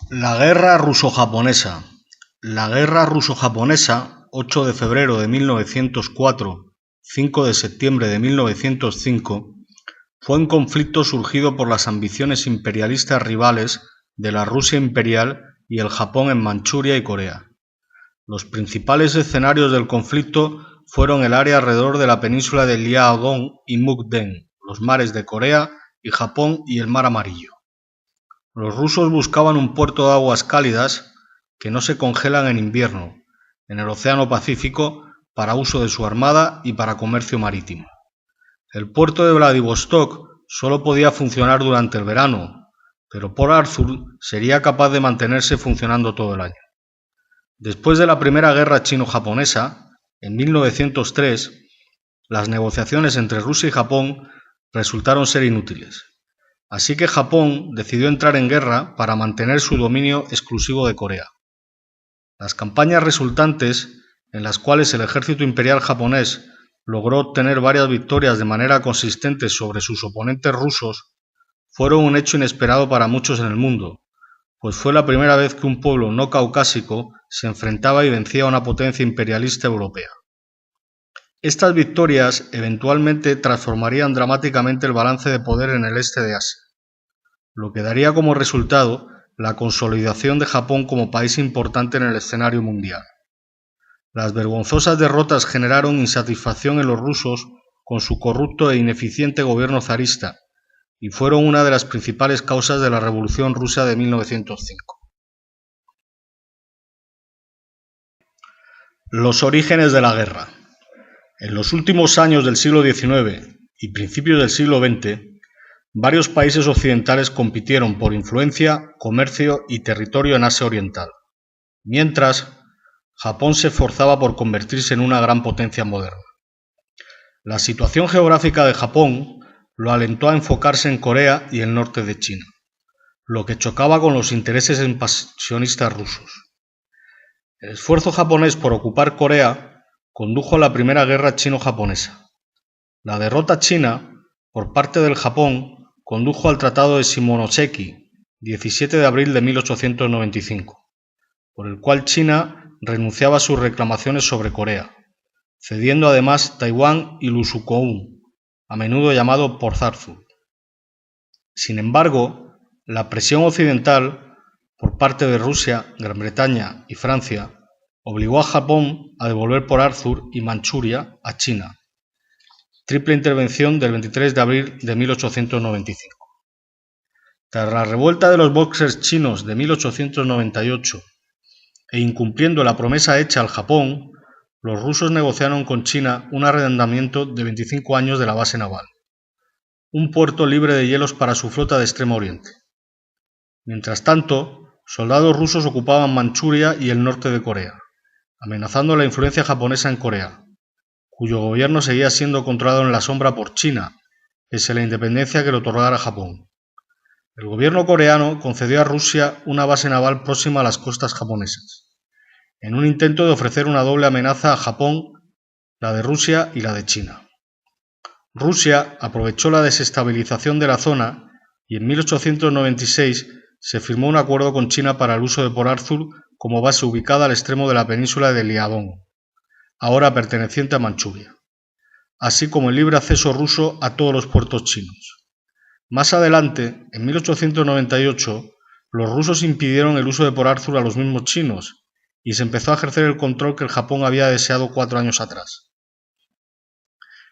La guerra ruso-japonesa. La guerra ruso-japonesa, 8 de febrero de 1904, 5 de septiembre de 1905, fue un conflicto surgido por las ambiciones imperialistas rivales de la Rusia imperial y el Japón en Manchuria y Corea. Los principales escenarios del conflicto fueron el área alrededor de la península de Liaodong y Mukden, los mares de Corea y Japón y el Mar Amarillo. Los rusos buscaban un puerto de aguas cálidas que no se congelan en invierno, en el Océano Pacífico, para uso de su armada y para comercio marítimo. El puerto de Vladivostok solo podía funcionar durante el verano, pero Port Arthur sería capaz de mantenerse funcionando todo el año. Después de la Primera Guerra Chino-Japonesa, en 1903, las negociaciones entre Rusia y Japón resultaron ser inútiles. Así que Japón decidió entrar en guerra para mantener su dominio exclusivo de Corea. Las campañas resultantes, en las cuales el ejército imperial japonés logró obtener varias victorias de manera consistente sobre sus oponentes rusos, fueron un hecho inesperado para muchos en el mundo, pues fue la primera vez que un pueblo no caucásico se enfrentaba y vencía a una potencia imperialista europea. Estas victorias eventualmente transformarían dramáticamente el balance de poder en el este de Asia, lo que daría como resultado la consolidación de Japón como país importante en el escenario mundial. Las vergonzosas derrotas generaron insatisfacción en los rusos con su corrupto e ineficiente gobierno zarista y fueron una de las principales causas de la Revolución Rusa de 1905. Los orígenes de la guerra. En los últimos años del siglo XIX y principios del siglo XX, varios países occidentales compitieron por influencia, comercio y territorio en Asia Oriental, mientras Japón se esforzaba por convertirse en una gran potencia moderna. La situación geográfica de Japón lo alentó a enfocarse en Corea y el norte de China, lo que chocaba con los intereses expansionistas rusos. El esfuerzo japonés por ocupar Corea condujo a la Primera Guerra Chino-Japonesa. La derrota china por parte del Japón condujo al Tratado de Shimonoseki, 17 de abril de 1895, por el cual China renunciaba a sus reclamaciones sobre Corea, cediendo además Taiwán y Lushikoun, a menudo llamado Port Arthur. Sin embargo, la presión occidental por parte de Rusia, Gran Bretaña y Francia obligó a Japón a devolver Port Arthur y Manchuria a China. Triple intervención del 23 de abril de 1895. Tras la revuelta de los Bóxers chinos de 1898 e incumpliendo la promesa hecha al Japón, los rusos negociaron con China un arrendamiento de 25 años de la base naval, un puerto libre de hielos para su flota de Extremo Oriente. Mientras tanto, soldados rusos ocupaban Manchuria y el norte de Corea, amenazando la influencia japonesa en Corea, cuyo gobierno seguía siendo controlado en la sombra por China, pese a la independencia que le otorgara Japón. El gobierno coreano concedió a Rusia una base naval próxima a las costas japonesas, en un intento de ofrecer una doble amenaza a Japón, la de Rusia y la de China. Rusia aprovechó la desestabilización de la zona y en 1896 se firmó un acuerdo con China para el uso de Port Arthur como base ubicada al extremo de la península de Liaodong, ahora perteneciente a Manchuria, así como el libre acceso ruso a todos los puertos chinos. Más adelante, en 1898, los rusos impidieron el uso de Port Arthur a los mismos chinos y se empezó a ejercer el control que el Japón había deseado 4 años atrás.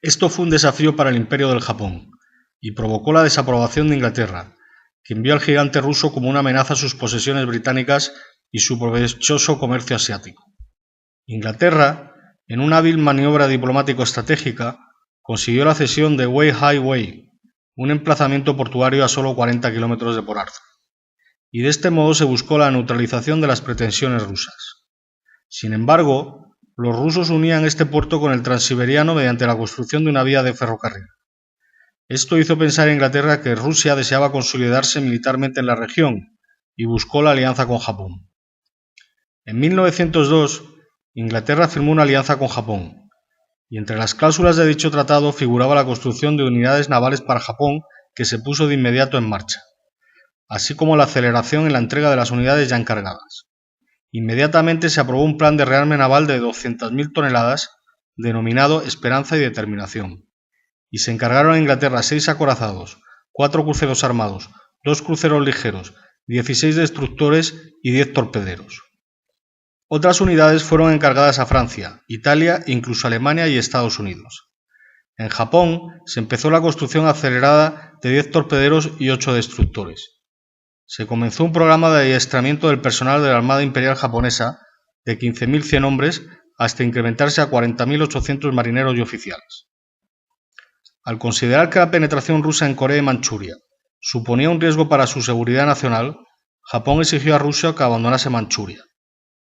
Esto fue un desafío para el Imperio del Japón y provocó la desaprobación de Inglaterra, quien vio al gigante ruso como una amenaza a sus posesiones británicas y su provechoso comercio asiático. Inglaterra, en una hábil maniobra diplomático-estratégica, consiguió la cesión de Wei Hai Wei, un emplazamiento portuario a solo 40 kilómetros de Port Arthur, y de este modo se buscó la neutralización de las pretensiones rusas. Sin embargo, los rusos unían este puerto con el Transiberiano mediante la construcción de una vía de ferrocarril. Esto hizo pensar a Inglaterra que Rusia deseaba consolidarse militarmente en la región y buscó la alianza con Japón. En 1902, Inglaterra firmó una alianza con Japón, y entre las cláusulas de dicho tratado figuraba la construcción de unidades navales para Japón que se puso de inmediato en marcha. así como la aceleración en la entrega de las unidades ya encargadas. Inmediatamente se aprobó un plan de rearme naval de 200.000 toneladas, denominado Esperanza y Determinación, y se encargaron a Inglaterra 6 acorazados, 4 cruceros armados, 2 cruceros ligeros, 16 destructores y 10 torpederos. Otras unidades fueron encargadas a Francia, Italia e incluso Alemania y Estados Unidos. En Japón se empezó la construcción acelerada de 10 torpederos y 8 destructores. Se comenzó un programa de adiestramiento del personal de la Armada Imperial Japonesa de 15.100 hombres hasta incrementarse a 40.800 marineros y oficiales. Al considerar que la penetración rusa en Corea y Manchuria suponía un riesgo para su seguridad nacional, Japón exigió a Rusia que abandonase Manchuria,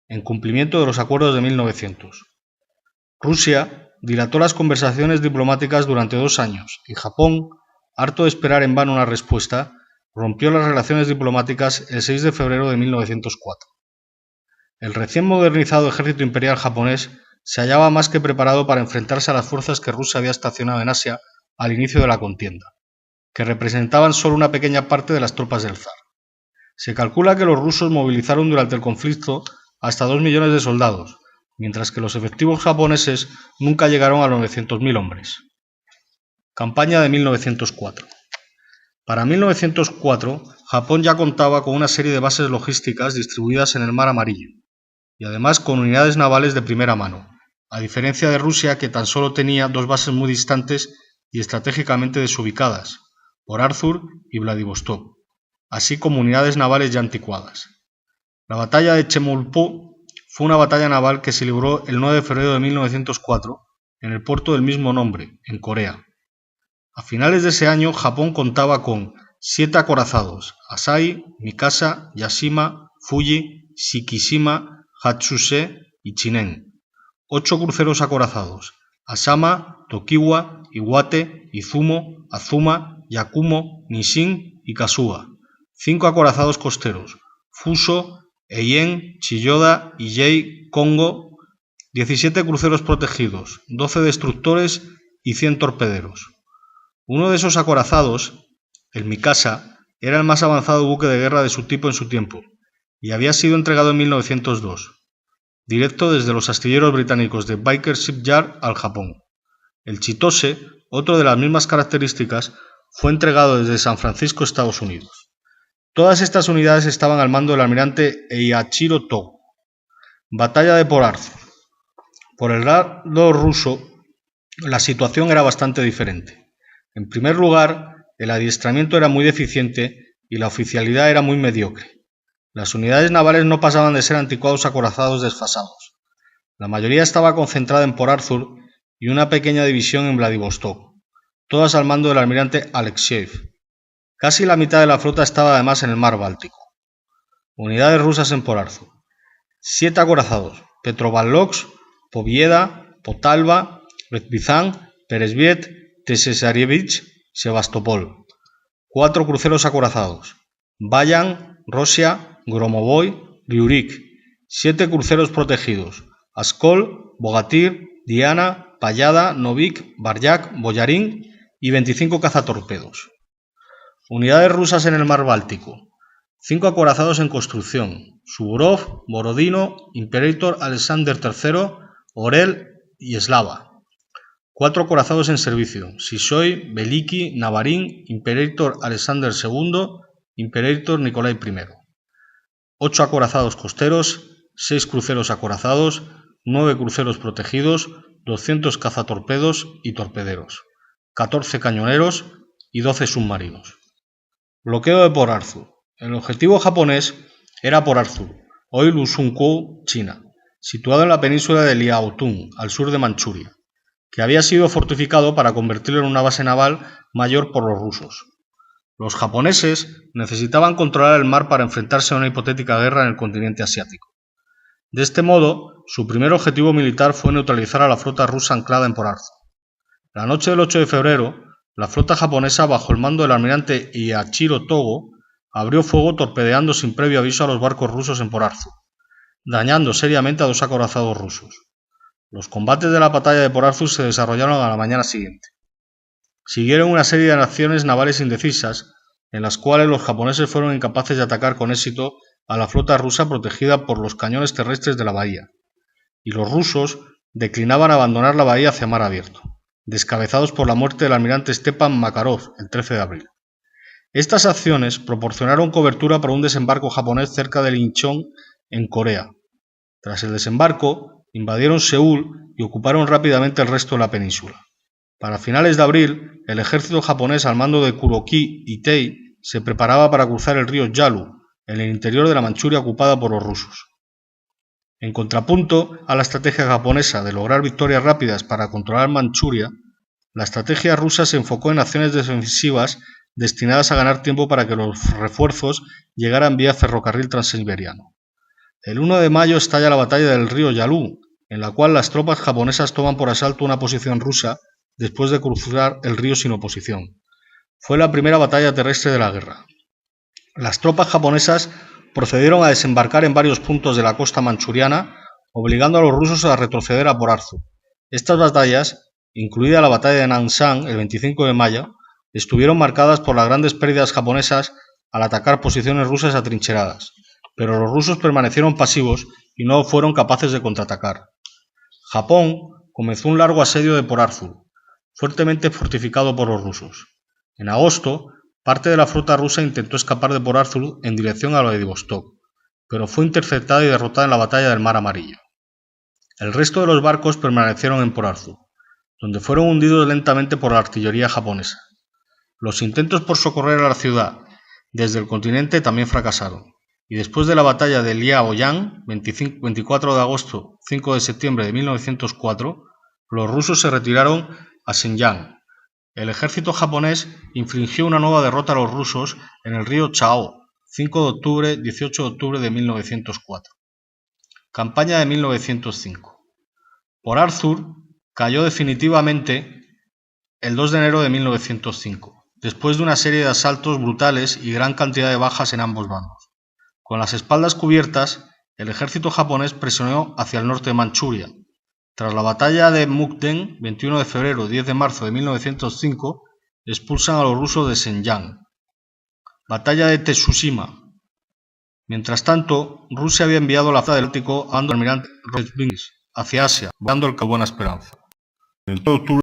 en cumplimiento de los acuerdos de 1900. Rusia dilató las conversaciones diplomáticas durante 2 años y Japón, harto de esperar en vano una respuesta, rompió las relaciones diplomáticas el 6 de febrero de 1904. El recién modernizado ejército imperial japonés se hallaba más que preparado para enfrentarse a las fuerzas que Rusia había estacionado en Asia al inicio de la contienda, que representaban solo una pequeña parte de las tropas del zar. Se calcula que los rusos movilizaron durante el conflicto hasta 2 millones de soldados, mientras que los efectivos japoneses nunca llegaron a los 900.000 hombres. Campaña de 1904. Para 1904, Japón ya contaba con una serie de bases logísticas distribuidas en el Mar Amarillo, y además con unidades navales de primera mano, a diferencia de Rusia, que tan solo tenía 2 bases muy distantes y estratégicamente desubicadas, Port Arthur y Vladivostok, así como unidades navales ya anticuadas. La batalla de Chemulpo fue una batalla naval que se libró el 9 de febrero de 1904 en el puerto del mismo nombre, en Corea. A finales de ese año, Japón contaba con 7 acorazados, Asahi, Mikasa, Yashima, Fuji, Shikishima, Hatsuse y Chinen, 8 cruceros acorazados, Asama, Tokiwa, Iwate, Izumo, Azuma, Yakumo, Nishin y Kasuga, 5 acorazados costeros, Fuso, Eien, Chiyoda, Ijei, Kongo, 17 cruceros protegidos, 12 destructores y 100 torpederos. Uno de esos acorazados, el Mikasa, era el más avanzado buque de guerra de su tipo en su tiempo, y había sido entregado en 1902, directo desde los astilleros británicos de Baker Shipyard al Japón. El Chitose, otro de las mismas características, fue entregado desde San Francisco, Estados Unidos. Todas estas unidades estaban al mando del almirante Eihachiro Togo. Batalla de Port Arthur. Por el lado ruso, la situación era bastante diferente. En primer lugar, el adiestramiento era muy deficiente y la oficialidad era muy mediocre. Las unidades navales no pasaban de ser anticuados acorazados desfasados. La mayoría estaba concentrada en Port Arthur y una pequeña división en Vladivostok, todas al mando del almirante Alexeyev. Casi la mitad de la flota estaba además en el mar Báltico. Unidades rusas en Port Arthur. 7 acorazados, Petropavlovsk, Povieda, Potalva, Rezvizan, Peresviet, Tesesarievich, Sebastopol. 4 cruceros acorazados, Bayan, Rosia, Gromovoy, Ryurik. 7 cruceros protegidos, Askol, Bogatir, Diana, Payada, Novik, Baryak, Boyarín y 25 cazatorpedos. Unidades rusas en el mar Báltico. 5 acorazados en construcción, Suvorov, Borodino, Imperator Alexander III, Orel y Slava. 4 acorazados en servicio, Sisoi, Veliki, Navarin, Imperator Alexander II, Imperator Nicolai I. 8 acorazados costeros, 6 cruceros acorazados, 9 cruceros protegidos, 200 cazatorpedos y torpederos, 14 cañoneros y 12 submarinos. Bloqueo de Port Arthur. El objetivo japonés era Port Arthur, hoy Lusunkou, China, situado en la península de Liaotong, al sur de Manchuria, que había sido fortificado para convertirlo en una base naval mayor por los rusos. Los japoneses necesitaban controlar el mar para enfrentarse a una hipotética guerra en el continente asiático. De este modo, su primer objetivo militar fue neutralizar a la flota rusa anclada en Port Arthur. La noche del 8 de febrero, la flota japonesa, bajo el mando del almirante Eihachiro Togo, abrió fuego torpedeando sin previo aviso a los barcos rusos en Port Arthur, dañando seriamente a 2 acorazados rusos. Los combates de la batalla de Port Arthur se desarrollaron a la mañana siguiente. Siguieron una serie de acciones navales indecisas, en las cuales los japoneses fueron incapaces de atacar con éxito a la flota rusa protegida por los cañones terrestres de la bahía, y los rusos declinaban abandonar la bahía hacia mar abierto, descabezados por la muerte del almirante Stepan Makarov el 13 de abril. Estas acciones proporcionaron cobertura para un desembarco japonés cerca de Incheon, en Corea. Tras el desembarco, invadieron Seúl y ocuparon rápidamente el resto de la península. Para finales de abril, el ejército japonés al mando de Kuroki y Tei se preparaba para cruzar el río Yalu, en el interior de la Manchuria ocupada por los rusos. En contrapunto a la estrategia japonesa de lograr victorias rápidas para controlar Manchuria, la estrategia rusa se enfocó en acciones defensivas destinadas a ganar tiempo para que los refuerzos llegaran vía ferrocarril transiberiano. El 1 de mayo estalla la batalla del río Yalu, en la cual las tropas japonesas toman por asalto una posición rusa después de cruzar el río sin oposición. Fue la primera batalla terrestre de la guerra. Las tropas japonesas procedieron a desembarcar en varios puntos de la costa manchuriana, obligando a los rusos a retroceder a Port Arthur. Estas batallas, incluida la batalla de Nanshan el 25 de mayo, estuvieron marcadas por las grandes pérdidas japonesas al atacar posiciones rusas atrincheradas, pero los rusos permanecieron pasivos y no fueron capaces de contraatacar. Japón comenzó un largo asedio de Port Arthur, fuertemente fortificado por los rusos. En agosto, parte de la flota rusa intentó escapar de Port Arthur en dirección a Vladivostok, pero fue interceptada y derrotada en la batalla del Mar Amarillo. El resto de los barcos permanecieron en Port Arthur, donde fueron hundidos lentamente por la artillería japonesa. Los intentos por socorrer a la ciudad desde el continente también fracasaron, y después de la batalla de Liaoyang, 24 de agosto, 5 de septiembre de 1904, los rusos se retiraron a Shenyang. El ejército japonés infligió una nueva derrota a los rusos en el río Chao, 5 de octubre, 18 de octubre de 1904. Campaña de 1905. Port Arthur cayó definitivamente el 2 de enero de 1905, después de una serie de asaltos brutales y gran cantidad de bajas en ambos bandos. Con las espaldas cubiertas, el ejército japonés presionó hacia el norte de Manchuria. Tras la batalla de Mukden, 21 de febrero y 10 de marzo de 1905, expulsan a los rusos de Shenyang. Batalla de Tsushima. Mientras tanto, Rusia había enviado la flota del Báltico a mando del almirante Rozhesvensky hacia Asia, volando el Buena Esperanza. El 2 de octubre